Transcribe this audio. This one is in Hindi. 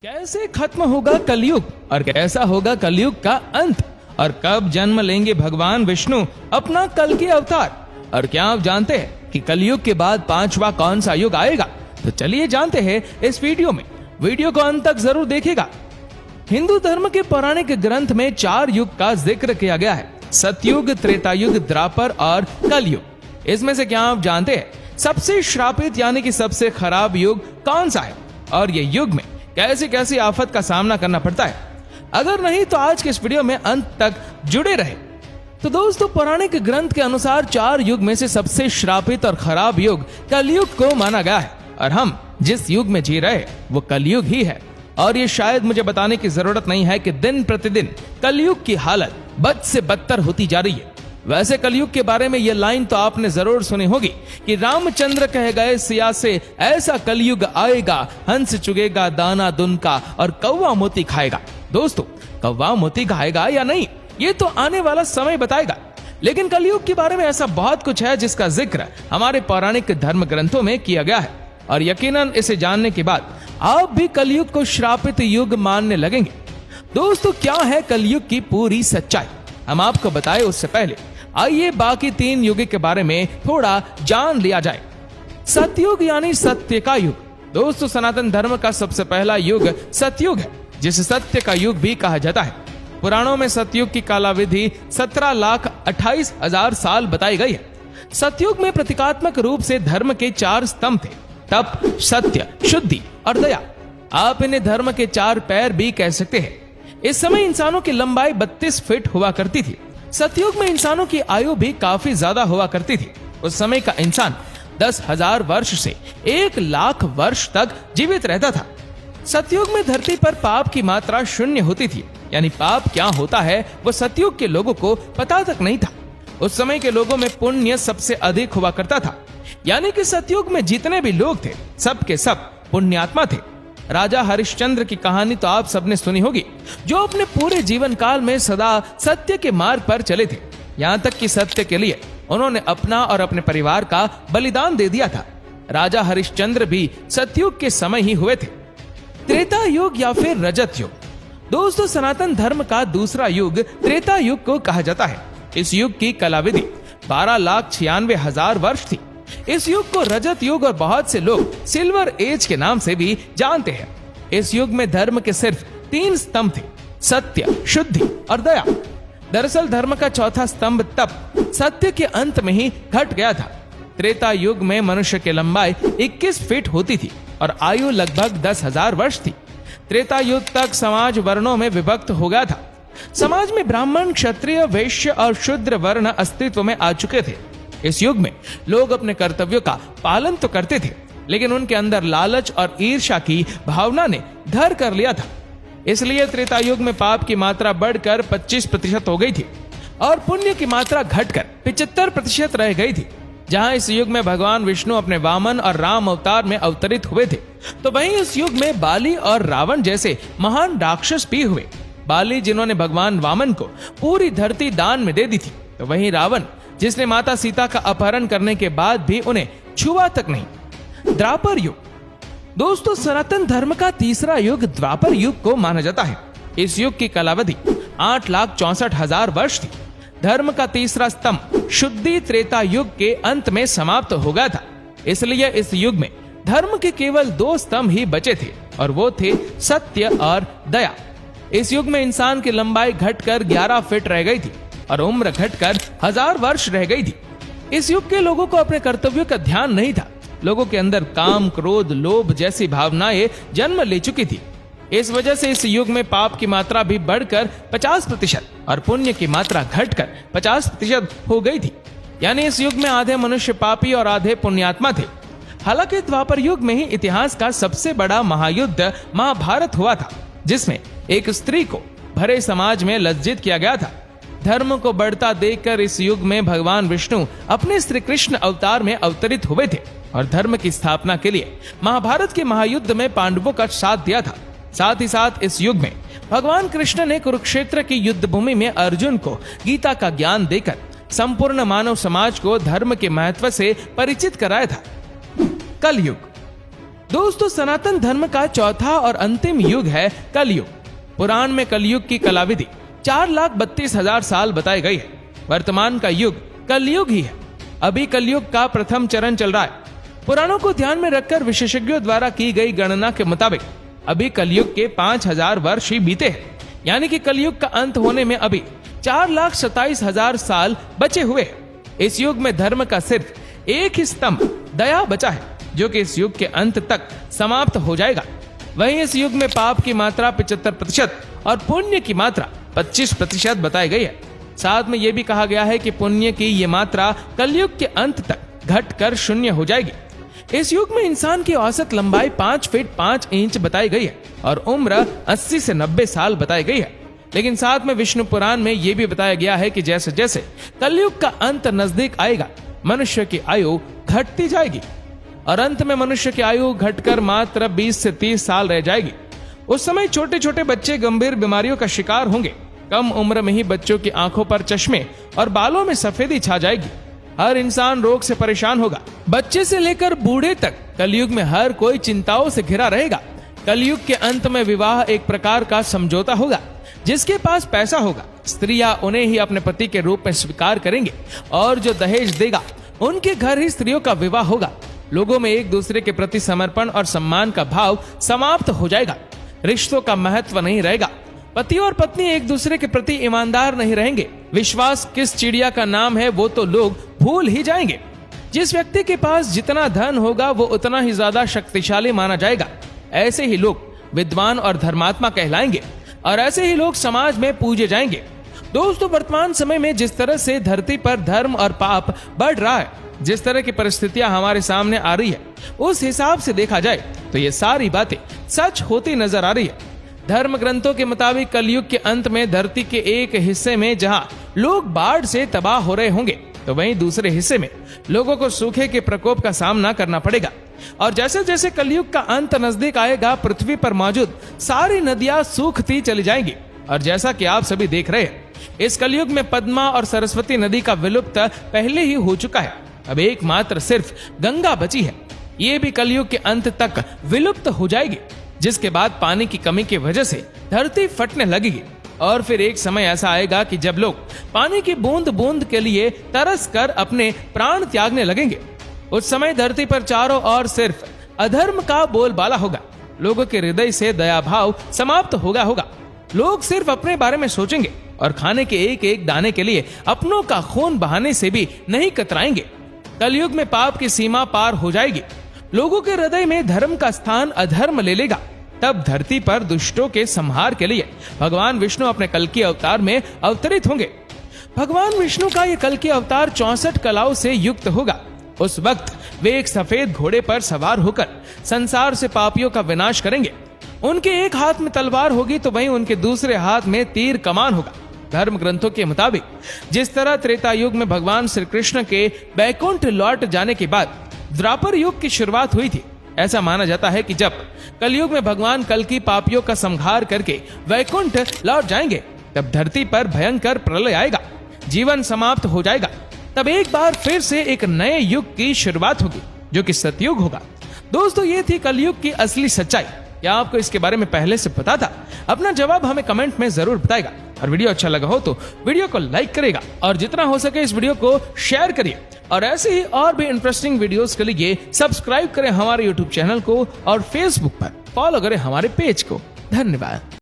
कैसे खत्म होगा कलयुग और कैसा होगा कलयुग का अंत और कब जन्म लेंगे भगवान विष्णु अपना कल के अवतार। और क्या आप जानते हैं कि कलयुग के बाद पांचवा कौन सा युग आएगा? तो चलिए जानते हैं इस वीडियो में। वीडियो को अंत तक जरूर देखिएगा। हिंदू धर्म के पौराणिक ग्रंथ में 4 युग का जिक्र किया गया है, सतयुग, त्रेतायुग, द्वापर और कलयुग। इसमें से क्या आप जानते हैं सबसे श्रापित यानी कि सबसे खराब युग कौन सा है और ये युग में कैसी कैसी आफत का सामना करना पड़ता है? अगर नहीं तो आज के इस वीडियो में अंत तक जुड़े रहे। तो दोस्तों, पौराणिक ग्रंथ के अनुसार 4 युग में से सबसे श्रापित और खराब युग कलयुग को माना गया है और हम जिस युग में जी रहे वो कलयुग ही है। और ये शायद मुझे बताने की जरूरत नहीं है कि दिन प्रतिदिन कलयुग की हालत बद से बदतर होती जा रही है। वैसे कलयुग के बारे में ये लाइन तो आपने जरूर सुनी होगी कि रामचंद्र कह गए सिया से, ऐसा कलयुग आएगा, हंस चुगेगा दाना दुन का और कौवा मोती खाएगा। दोस्तों, कौवा मोती खाएगा या नहीं ये तो आने वाला समय बताएगा, लेकिन कलयुग के बारे में ऐसा बहुत कुछ है जिसका जिक्र हमारे पौराणिक धर्म ग्रंथों में किया गया है। और यकीनन इसे जानने के बाद आप भी कलयुग को श्रापित युग मानने लगेंगे। दोस्तों, क्या है कलयुग की पूरी सच्चाई हम आपको बताएं उससे पहले आइए बाकी 3 युग के बारे में थोड़ा जान लिया जाए। सतयुग यानी सत्य का युग। दोस्तों, सनातन धर्म का सबसे पहला युग सतयुग है, जिसे सत्य का युग भी कहा जाता है। पुराणों में सतयुग की कालावधि 17,28,000 साल बताई गई है। सतयुग में प्रतीकात्मक रूप से धर्म के 4 स्तंभ थे, तप, सत्य, शुद्धि और दया। आप इन्हें धर्म के 4 पैर भी कह सकते हैं। इस समय इंसानों की लंबाई 32 फीट हुआ करती थी। सतयुग में इंसानों की आयु भी काफी ज्यादा हुआ करती थी। उस समय का इंसान 10,000 वर्ष से 1,00,000 वर्ष तक जीवित रहता था। सतयुग में धरती पर पाप की मात्रा 0 होती थी, यानी पाप क्या होता है वो सतयुग के लोगों को पता तक नहीं था। उस समय के लोगों में पुण्य सबसे अधिक हुआ करता था, यानी कि सतयुग में जितने भी लोग थे सब के सब पुण्यात्मा थे। राजा हरिश्चंद्र की कहानी तो आप सबने सुनी होगी, जो अपने पूरे जीवन काल में सदा सत्य के मार्ग पर चले थे, यहाँ तक कि सत्य के लिए उन्होंने अपना और अपने परिवार का बलिदान दे दिया था। राजा हरिश्चंद्र भी सतयुग के समय ही हुए थे। त्रेता युग या फिर रजत युग। दोस्तों, सनातन धर्म का दूसरा युग त्रेता युग को कहा जाता है। इस युग की कालावधि 12,96,000 वर्ष थी। इस युग को रजत युग और बहुत से लोग सिल्वर एज के नाम से भी जानते हैं। इस युग में धर्म के सिर्फ 3 स्तंभ थे, सत्य, शुद्धि और दया। दरअसल धर्म का चौथा स्तंभ तप, सत्य के अंत में ही घट गया था। त्रेता युग में मनुष्य की लंबाई 21 फीट होती थी और आयु लगभग 10,000 वर्ष थी। त्रेता युग तक समाज वर्णों में विभक्त हो गया था। समाज में ब्राह्मण, क्षत्रिय, वैश्य और शूद्र वर्ण अस्तित्व में आ चुके थे। इस युग में लोग अपने कर्तव्यों का पालन तो करते थे, लेकिन उनके अंदर लालच और ईर्ष्या की भावना ने घर कर लिया था। इसलिए त्रेता युग में पाप की मात्रा बढ़कर 25% हो गई थी और पुण्य की मात्रा घटकर 75% रह गई थी। जहां इस युग में भगवान विष्णु अपने वामन और राम अवतार में अवतरित हुए थे, तो वहीं इस युग में बाली और रावण जैसे महान राक्षस भी हुए। बाली, जिन्होंने भगवान वामन को पूरी धरती दान में दे दी थी, तो वहीं रावण, जिसने माता सीता का अपहरण करने के बाद भी उन्हें छुआ तक नहीं। द्वापर युग। दोस्तों, सनातन धर्म का तीसरा युग द्वापर युग को माना जाता है। इस युग की कालावधि 8,64,000 वर्ष थी। धर्म का तीसरा स्तंभ शुद्धि त्रेता युग के अंत में समाप्त हो गया था। इसलिए इस युग में धर्म के केवल 2 स्तंभ ही बचे थे और वो थे सत्य और दया। इस युग में इंसान की लंबाई घटकर 11 फीट रह गई थी और उम्र घटकर 1000 वर्ष रह गई थी। इस युग के लोगों को अपने कर्तव्यों का ध्यान नहीं था। लोगों के अंदर काम, क्रोध, लोभ जैसी भावनाएं जन्म ले चुकी थी। इस वजह से इस युग में पाप की मात्रा भी बढ़कर 50% और पुण्य की मात्रा घटकर 50% हो गई थी। यानी इस युग में आधे मनुष्य पापी और आधे पुण्यात्मा थे। हालांकि द्वापर युग में ही इतिहास का सबसे बड़ा महायुद्ध महाभारत हुआ था, जिसमें एक स्त्री को भरे समाज में लज्जित किया गया था। धर्म को बढ़ता देखकर इस युग में भगवान विष्णु अपने श्री कृष्ण अवतार में अवतरित हुए थे और धर्म की स्थापना के लिए महाभारत के महायुद्ध में पांडवों का साथ दिया था। साथ ही साथ इस युग में भगवान कृष्ण ने कुरुक्षेत्र की युद्ध भूमि में अर्जुन को गीता का ज्ञान देकर संपूर्ण मानव समाज को धर्म के महत्व से परिचित कराया था। कलयुग। दोस्तों, सनातन धर्म का चौथा और अंतिम युग है कलयुग। पुराण में कलयुग की कलाविधि 4,32,000 साल बताई गई है। वर्तमान का युग कलयुग ही है। अभी कलयुग का प्रथम चरण चल रहा है। पुराणों को ध्यान में रखकर विशेषज्ञों द्वारा की गई गणना के मुताबिक अभी कलयुग के 5,000 वर्ष ही बीते हैं, यानी कि कलयुग का अंत होने में अभी 4,27,000 साल बचे हुए हैं। इस युग में धर्म का सिर्फ एक ही स्तंभ दया बचा है, जो कि इस युग के अंत तक समाप्त हो जाएगा। वहीं इस युग में पाप की मात्रा 75% और पुण्य की मात्रा 25% बताई गई है। साथ में यह भी कहा गया है कि पुण्य की ये मात्रा कलयुग के अंत तक घटकर शून्य हो जाएगी। इस युग में इंसान की औसत लंबाई 5 फीट 5 इंच बताई गई है और उम्र 80 से 90 साल बताई गई है। लेकिन साथ में विष्णु पुराण में यह भी बताया गया है कि जैसे जैसे कलयुग का अंत नजदीक आएगा, मनुष्य की आयु घटती जाएगी और अंत में मनुष्य की आयु घटकर मात्र 20 से 30 साल रह जाएगी। उस समय छोटे छोटे बच्चे गंभीर बीमारियों का शिकार होंगे। कम उम्र में ही बच्चों की आंखों पर चश्मे और बालों में सफेदी छा जाएगी। हर इंसान रोग से परेशान होगा। बच्चे से लेकर बूढ़े तक कलयुग में हर कोई चिंताओं से घिरा रहेगा। कलयुग के अंत में विवाह एक प्रकार का समझौता होगा। जिसके पास पैसा होगा, स्त्रियां उन्हें ही अपने पति के रूप में स्वीकार करेंगे और जो दहेज देगा उनके घर ही स्त्रियों का विवाह होगा। लोगों में एक दूसरे के प्रति समर्पण और सम्मान का भाव समाप्त हो जाएगा। रिश्तों का महत्व नहीं रहेगा। पति और पत्नी एक दूसरे के प्रति ईमानदार नहीं रहेंगे। विश्वास किस चिड़िया का नाम है वो तो लोग भूल ही जाएंगे। जिस व्यक्ति के पास जितना धन होगा वो उतना ही ज्यादा शक्तिशाली माना जाएगा। ऐसे ही लोग विद्वान और धर्मात्मा कहलाएंगे और ऐसे ही लोग समाज में पूजे जाएंगे। दोस्तों, वर्तमान समय में जिस तरह से धरती पर धर्म और पाप बढ़ रहा है, जिस तरह की परिस्थितियां हमारे सामने आ रही है, उस हिसाब से देखा जाए तो ये सारी बातें सच होती नजर आ रही है। धर्म ग्रंथों के मुताबिक कलयुग के अंत में धरती के एक हिस्से में जहां लोग बाढ़ से तबाह हो रहे होंगे, तो वहीं दूसरे हिस्से में लोगों को सूखे के प्रकोप का सामना करना पड़ेगा। और जैसे जैसे कलयुग का अंत नजदीक आएगा, पृथ्वी पर मौजूद सारी नदियां सूखती चली जाएंगी। और जैसा कि आप सभी देख रहे हैं, इस कलयुग में पद्मा और सरस्वती नदी का विलुप्त पहले ही हो चुका है। अब एकमात्र सिर्फ गंगा बची है। ये भी कलयुग के अंत तक विलुप्त हो जाएगी, जिसके बाद पानी की कमी की वजह से धरती फटने लगेगी। और फिर एक समय ऐसा आएगा कि जब लोग पानी की बूंद बूंद के लिए तरस कर अपने प्राण त्यागने लगेंगे। उस समय धरती पर चारों ओर सिर्फ अधर्म का बोलबाला होगा। लोगों के हृदय से दया भाव समाप्त होगा। लोग सिर्फ अपने बारे में सोचेंगे और खाने के एक एक दाने के लिए अपनों का खून बहाने से भी नहीं कतराएंगे। कलयुग में पाप की सीमा पार हो जाएगी। लोगों के हृदय में धर्म का स्थान अधर्म ले लेगा। तब धरती पर दुष्टों के संहार के लिए भगवान विष्णु अपने कल्कि अवतार में अवतरित होंगे। भगवान विष्णु का यह कल्कि अवतार 64 कलाओं से युक्त होगा। उस वक्त वे एक सफेद घोड़े पर सवार होकर संसार से पापियों का विनाश करेंगे। उनके एक हाथ में तलवार होगी तो वहीं उनके दूसरे हाथ में तीर कमान होगा। धर्म ग्रंथों के मुताबिक जिस तरह त्रेता युग में भगवान श्री कृष्ण के बैकुंठ लौट जाने के बाद द्वापर युग की शुरुआत हुई थी, ऐसा माना जाता है कि जब कलयुग में भगवान कल्कि पापियों का संहार करके वैकुंठ लौट जाएंगे, तब धरती पर भयंकर प्रलय आएगा, जीवन समाप्त हो जाएगा। तब एक बार फिर से एक नए युग की शुरुआत होगी, जो कि सतयुग होगा। दोस्तों, ये थी कलयुग की असली सच्चाई। क्या आपको इसके बारे में पहले से पता था? अपना जवाब हमें कमेंट में जरूर बताएगा। और वीडियो अच्छा लगा हो तो वीडियो को लाइक करेगा और जितना हो सके इस वीडियो को शेयर करिए। और ऐसे ही और भी इंटरेस्टिंग वीडियोस के लिए सब्सक्राइब करें हमारे यूट्यूब चैनल को और फेसबुक पर फॉलो करें हमारे पेज को। धन्यवाद।